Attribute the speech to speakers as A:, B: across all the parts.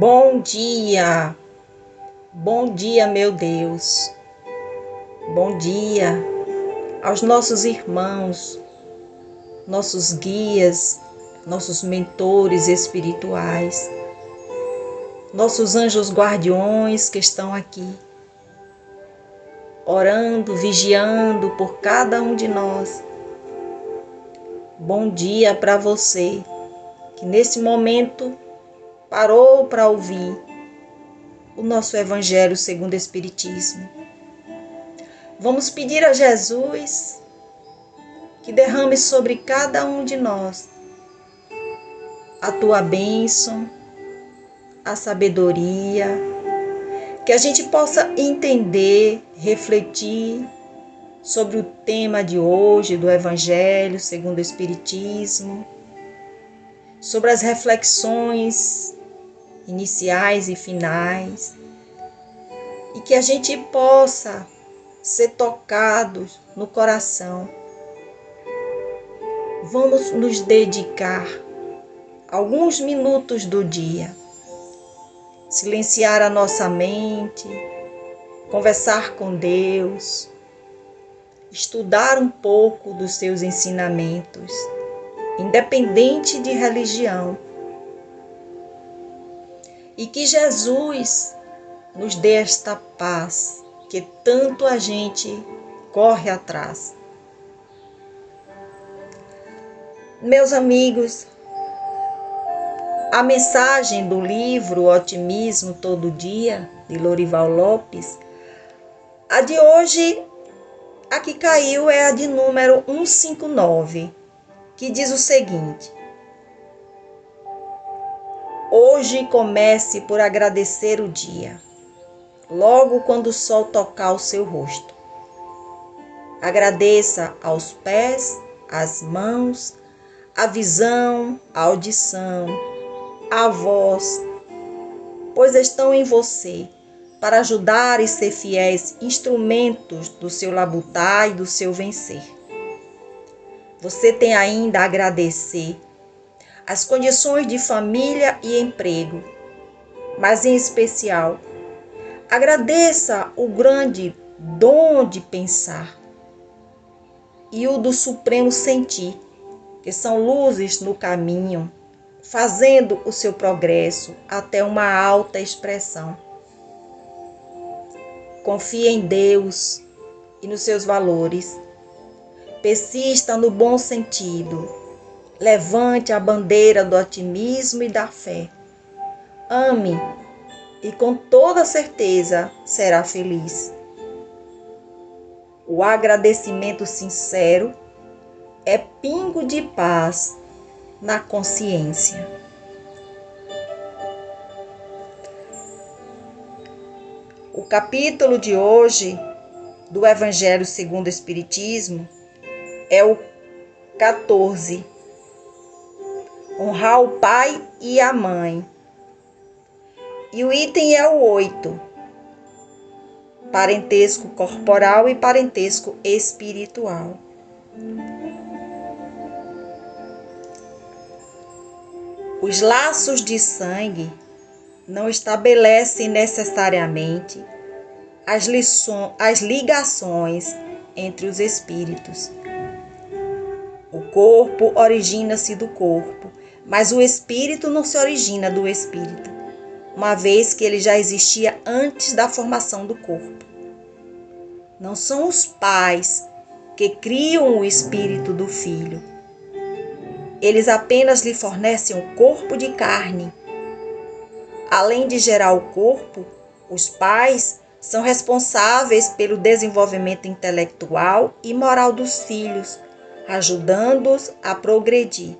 A: Bom dia, meu Deus. Bom dia aos nossos irmãos, nossos guias, nossos mentores espirituais, nossos anjos guardiões que estão aqui, orando, vigiando por cada um de nós. Bom dia para você que nesse momento parou para ouvir o nosso Evangelho segundo o Espiritismo. Vamos pedir a Jesus que derrame sobre cada um de nós a tua bênção, a sabedoria, que a gente possa entender, refletir sobre o tema de hoje do Evangelho segundo o Espiritismo, sobre as reflexões iniciais e finais, e que a gente possa ser tocados no coração. Vamos nos dedicar alguns minutos do dia, silenciar a nossa mente, conversar com Deus, estudar um pouco dos seus ensinamentos, independente de religião. E que Jesus nos dê esta paz que tanto a gente corre atrás. Meus amigos, a mensagem do livro Otimismo Todo Dia, de Lorival Lopes, a de hoje, a que caiu é a de número 159, que diz o seguinte: hoje comece por agradecer o dia, logo quando o sol tocar o seu rosto. Agradeça aos pés, às mãos, a visão, a audição, a voz, pois estão em você para ajudar e ser fiéis instrumentos do seu labutar e do seu vencer. Você tem ainda a agradecer as condições de família e emprego, mas em especial, agradeça o grande dom de pensar e o do supremo sentir, que são luzes no caminho, fazendo o seu progresso até uma alta expressão. Confie em Deus e nos seus valores. Persista no bom sentido. Levante a bandeira do otimismo e da fé. Ame e com toda certeza será feliz. O agradecimento sincero é pingo de paz na consciência. O capítulo de hoje do Evangelho segundo o Espiritismo é o 14. Honrar o pai e a mãe. E o item é o 8. Parentesco corporal e parentesco espiritual. Os laços de sangue não estabelecem necessariamente as ligações entre os espíritos. O corpo origina-se do corpo, mas o espírito não se origina do espírito, uma vez que ele já existia antes da formação do corpo. Não são os pais que criam o espírito do filho. Eles apenas lhe fornecem o corpo de carne. Além de gerar o corpo, os pais são responsáveis pelo desenvolvimento intelectual e moral dos filhos, ajudando-os a progredir.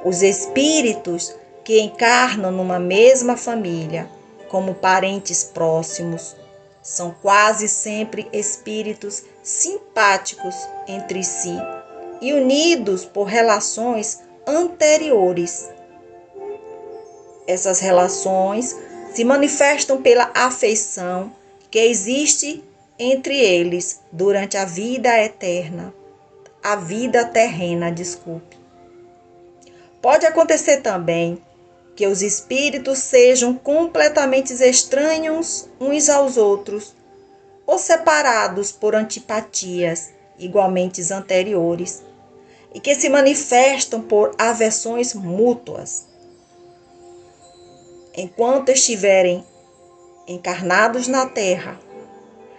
A: Os espíritos que encarnam numa mesma família, como parentes próximos, são quase sempre espíritos simpáticos entre si e unidos por relações anteriores. Essas relações se manifestam pela afeição que existe entre eles durante a vida terrena. Pode acontecer também que os espíritos sejam completamente estranhos uns aos outros, ou separados por antipatias igualmente anteriores, e que se manifestam por aversões mútuas. Enquanto estiverem encarnados na Terra,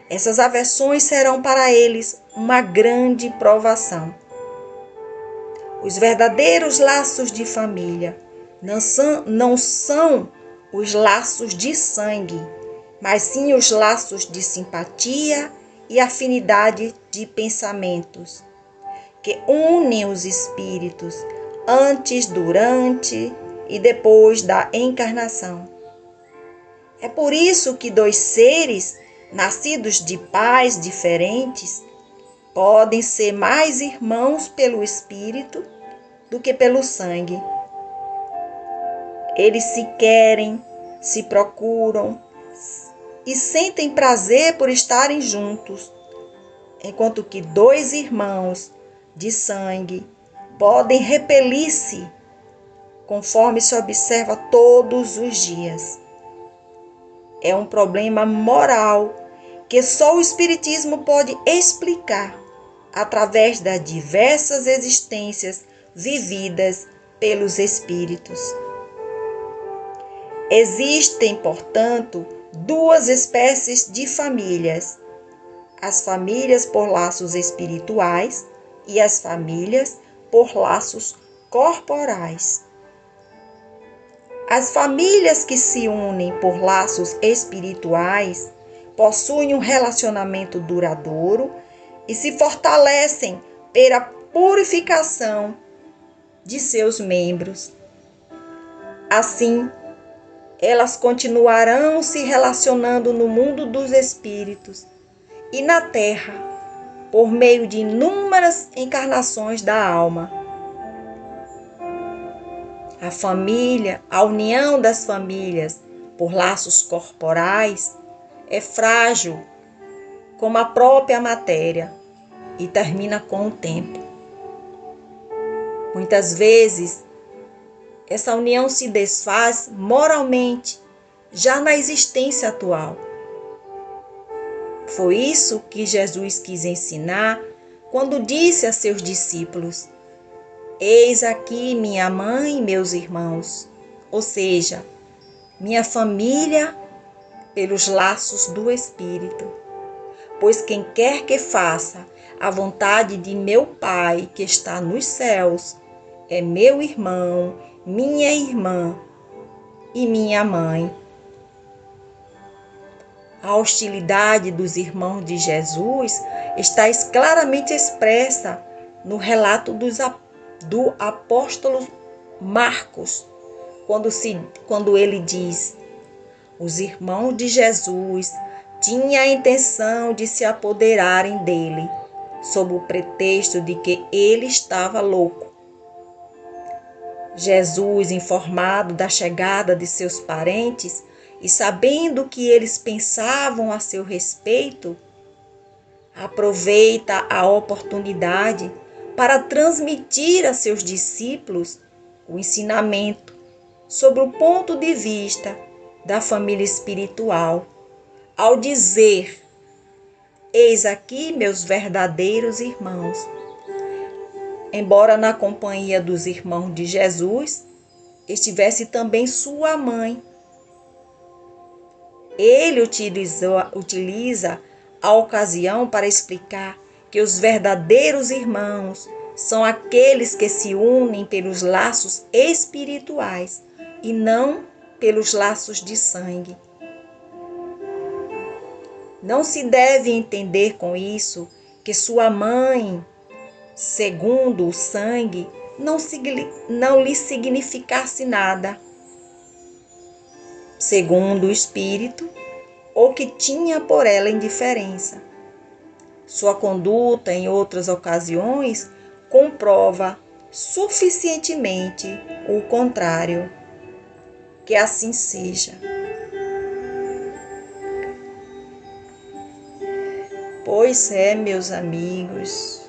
A: essas aversões serão para eles uma grande provação. Os verdadeiros laços de família não são os laços de sangue, mas sim os laços de simpatia e afinidade de pensamentos, que unem os espíritos antes, durante e depois da encarnação. É por isso que dois seres nascidos de pais diferentes podem ser mais irmãos pelo espírito do que pelo sangue. Eles se querem, se procuram e sentem prazer por estarem juntos, enquanto que dois irmãos de sangue podem repelir-se, conforme se observa todos os dias. É um problema moral que só o Espiritismo pode explicar através das diversas existências vividas pelos espíritos. Existem, portanto, duas espécies de famílias: as famílias por laços espirituais e as famílias por laços corporais. As famílias que se unem por laços espirituais possuem um relacionamento duradouro e se fortalecem pela purificação de seus membros. Assim, elas continuarão se relacionando no mundo dos espíritos e na terra, por meio de inúmeras encarnações da alma. A família, a união das famílias por laços corporais é frágil como a própria matéria e termina com o tempo. Muitas vezes, essa união se desfaz moralmente, já na existência atual. Foi isso que Jesus quis ensinar quando disse a seus discípulos: eis aqui minha mãe e meus irmãos, ou seja, minha família pelos laços do Espírito. Pois quem quer que faça a vontade de meu Pai que está nos céus é meu irmão, minha irmã e minha mãe. A hostilidade dos irmãos de Jesus está claramente expressa no relato do apóstolo Marcos, quando ele diz: os irmãos de Jesus tinham a intenção de se apoderarem dele, sob o pretexto de que ele estava louco. Jesus, informado da chegada de seus parentes e sabendo o que eles pensavam a seu respeito, aproveita a oportunidade para transmitir a seus discípulos o ensinamento sobre o ponto de vista da família espiritual, ao dizer: eis aqui meus verdadeiros irmãos. Embora na companhia dos irmãos de Jesus estivesse também sua mãe, ele utiliza a ocasião para explicar que os verdadeiros irmãos são aqueles que se unem pelos laços espirituais e não pelos laços de sangue. Não se deve entender com isso que sua mãe, segundo o sangue, não lhe significasse nada, segundo o espírito, ou que tinha por ela indiferença. Sua conduta em outras ocasiões comprova suficientemente o contrário. Que assim seja. Pois é, meus amigos,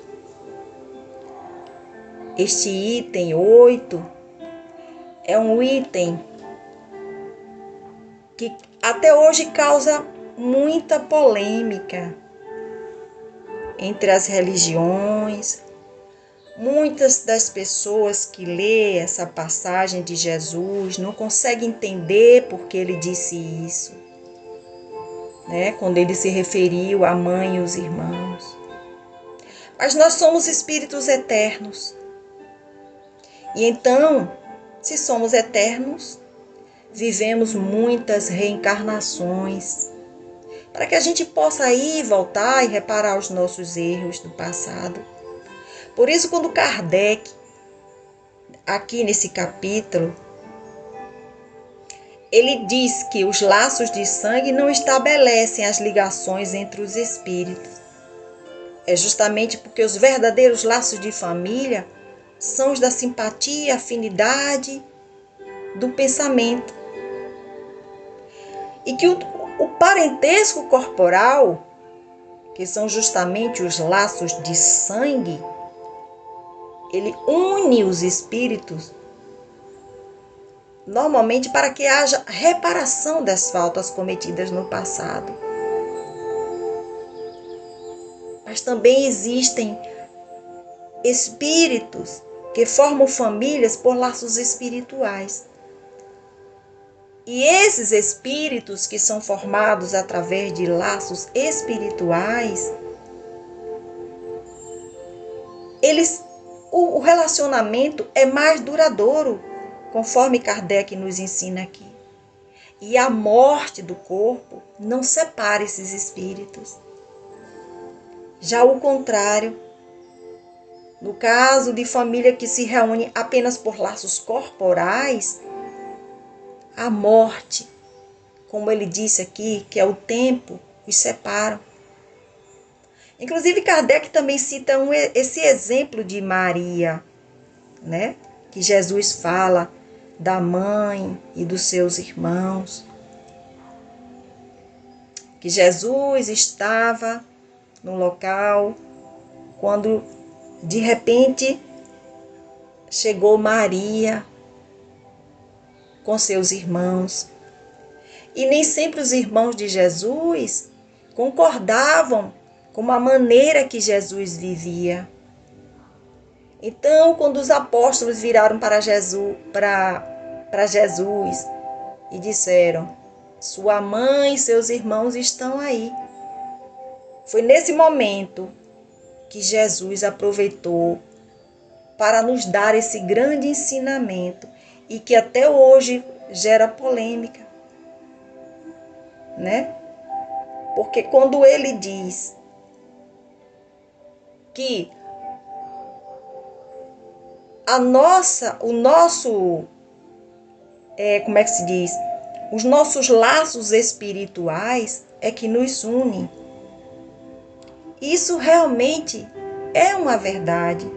A: este item 8 é um item que até hoje causa muita polêmica entre as religiões. Muitas das pessoas que lêem essa passagem de Jesus não conseguem entender por que ele disse isso, né? Quando ele se referiu à mãe e os irmãos. Mas nós somos espíritos eternos. E então, se somos eternos, vivemos muitas reencarnações, para que a gente possa ir, voltar e reparar os nossos erros do passado. Por isso, quando Kardec, aqui nesse capítulo, ele diz que os laços de sangue não estabelecem as ligações entre os espíritos. É justamente porque os verdadeiros laços de família são os da simpatia, afinidade, do pensamento. E que o parentesco corporal, que são justamente os laços de sangue, ele une os espíritos normalmente para que haja reparação das faltas cometidas no passado. Mas também existem espíritos que formam famílias por laços espirituais. E esses espíritos que são formados através de laços espirituais, o relacionamento é mais duradouro, conforme Kardec nos ensina aqui. E a morte do corpo não separa esses espíritos. Já o contrário, no caso de família que se reúne apenas por laços corporais, a morte, como ele disse aqui, que é o tempo, os separam. Inclusive, Kardec também cita esse exemplo de Maria, né? Que Jesus fala da mãe e dos seus irmãos. Que Jesus estava no local quando, de repente, chegou Maria com seus irmãos. E nem sempre os irmãos de Jesus concordavam com a maneira que Jesus vivia. Então, quando os apóstolos viraram para Jesus e disseram: sua mãe e seus irmãos estão aí. Foi nesse momento que Jesus aproveitou para nos dar esse grande ensinamento e que até hoje gera polêmica, né? Porque quando ele diz que os nossos laços espirituais é que nos unem. Isso realmente é uma verdade.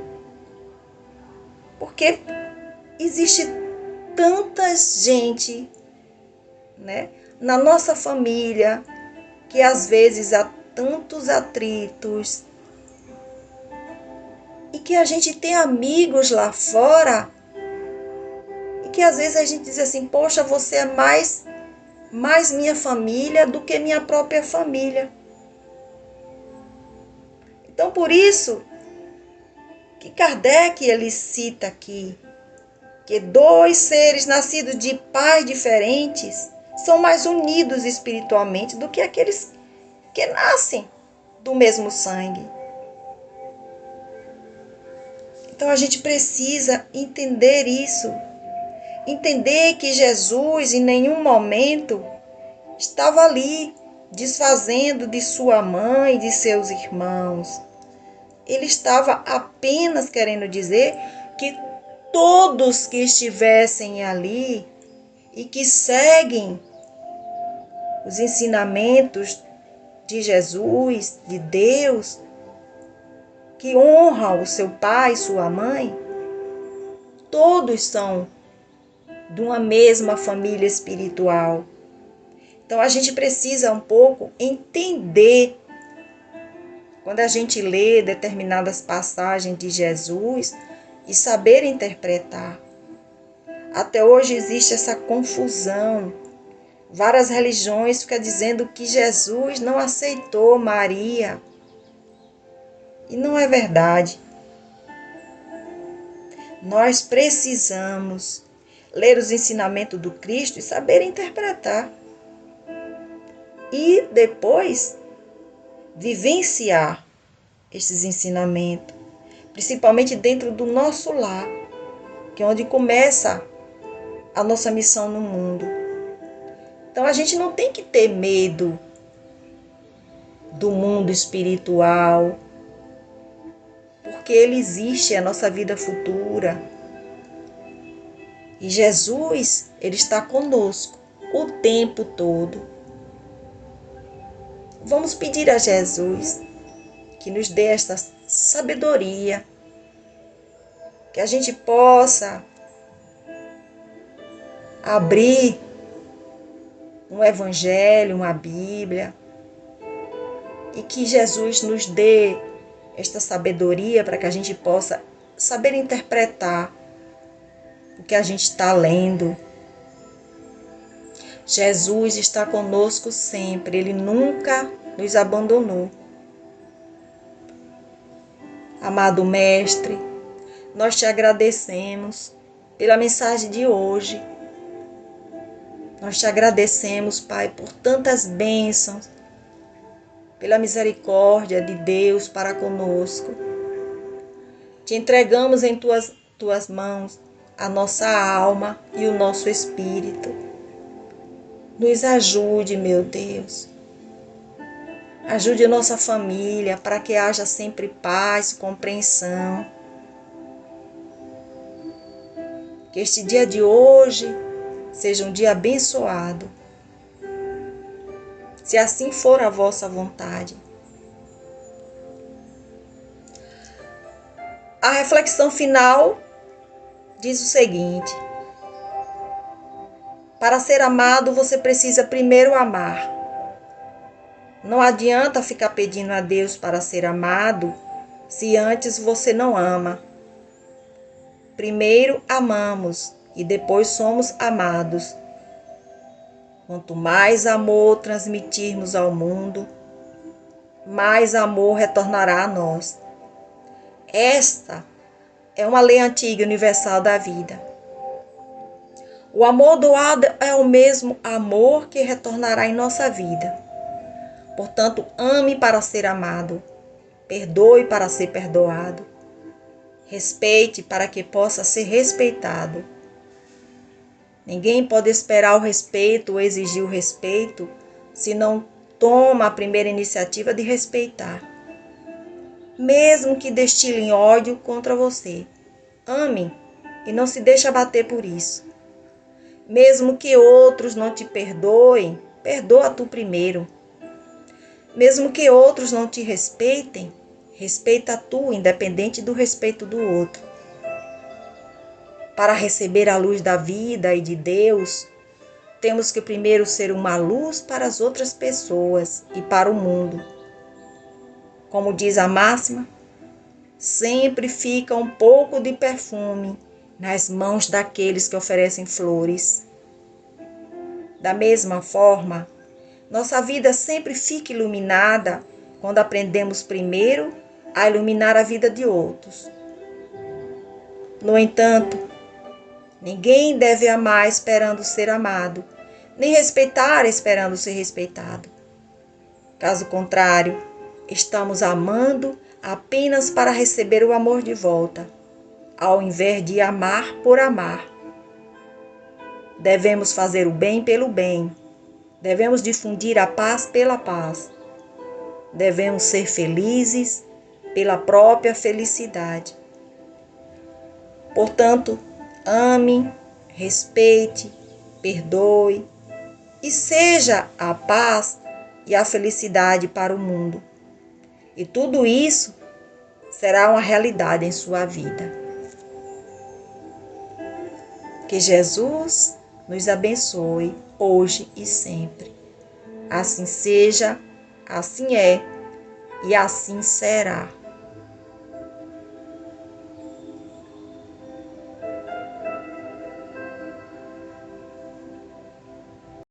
A: Porque existe tanta gente, né, na nossa família, que às vezes há tantos atritos, e que a gente tem amigos lá fora, e que às vezes a gente diz assim: poxa, você é mais minha família do que minha própria família. Então, por isso que Kardec ele cita aqui que dois seres nascidos de pais diferentes são mais unidos espiritualmente do que aqueles que nascem do mesmo sangue. Então a gente precisa entender isso. Entender que Jesus em nenhum momento estava ali desfazendo de sua mãe e de seus irmãos. Ele estava apenas querendo dizer que todos que estivessem ali e que seguem os ensinamentos de Jesus, de Deus, que honram o seu pai e sua mãe, todos são de uma mesma família espiritual. Então a gente precisa um pouco entender, quando a gente lê determinadas passagens de Jesus, e saber interpretar. Até hoje existe essa confusão Várias religiões ficam dizendo que Jesus não aceitou Maria. E não é verdade. Nós precisamos ler os ensinamentos do Cristo e saber interpretar. E depois vivenciar esses ensinamentos, principalmente dentro do nosso lar, que é onde começa a nossa missão no mundo. Então a gente não tem que ter medo do mundo espiritual, porque ele existe, é a nossa vida futura. E Jesus, ele está conosco o tempo todo. Vamos pedir a Jesus que nos dê esta sabedoria, que a gente possa abrir um evangelho, uma Bíblia, e que Jesus nos dê esta sabedoria para que a gente possa saber interpretar o que a gente está lendo. Jesus está conosco sempre, ele nunca nos abandonou. Amado Mestre, nós te agradecemos pela mensagem de hoje. Nós te agradecemos, Pai, por tantas bênçãos, pela misericórdia de Deus para conosco. Te entregamos em tuas mãos a nossa alma e o nosso espírito. Nos ajude, meu Deus. Ajude a nossa família para que haja sempre paz e compreensão. Que este dia de hoje seja um dia abençoado. Se assim for a vossa vontade. A reflexão final diz o seguinte: para ser amado, você precisa primeiro amar. Não adianta ficar pedindo a Deus para ser amado se antes você não ama. Primeiro amamos e depois somos amados. Quanto mais amor transmitirmos ao mundo, mais amor retornará a nós. Esta é uma lei antiga e universal da vida. O amor doado é o mesmo amor que retornará em nossa vida. Portanto, ame para ser amado, perdoe para ser perdoado, respeite para que possa ser respeitado. Ninguém pode esperar o respeito ou exigir o respeito se não toma a primeira iniciativa de respeitar. Mesmo que destilem ódio contra você, ame e não se deixe abater por isso. Mesmo que outros não te perdoem, perdoa tu primeiro. Mesmo que outros não te respeitem, respeita tu, independente do respeito do outro. Para receber a luz da vida e de Deus, temos que primeiro ser uma luz para as outras pessoas e para o mundo. Como diz a máxima, sempre fica um pouco de perfume nas mãos daqueles que oferecem flores. Da mesma forma, nossa vida sempre fica iluminada quando aprendemos primeiro a iluminar a vida de outros. No entanto, ninguém deve amar esperando ser amado, nem respeitar esperando ser respeitado. Caso contrário, estamos amando apenas para receber o amor de volta, ao invés de amar por amar. Devemos fazer o bem pelo bem. Devemos difundir a paz pela paz. Devemos ser felizes pela própria felicidade. Portanto, ame, respeite, perdoe e seja a paz e a felicidade para o mundo. E tudo isso será uma realidade em sua vida. Que Jesus nos abençoe hoje e sempre. Assim seja, assim é e assim será.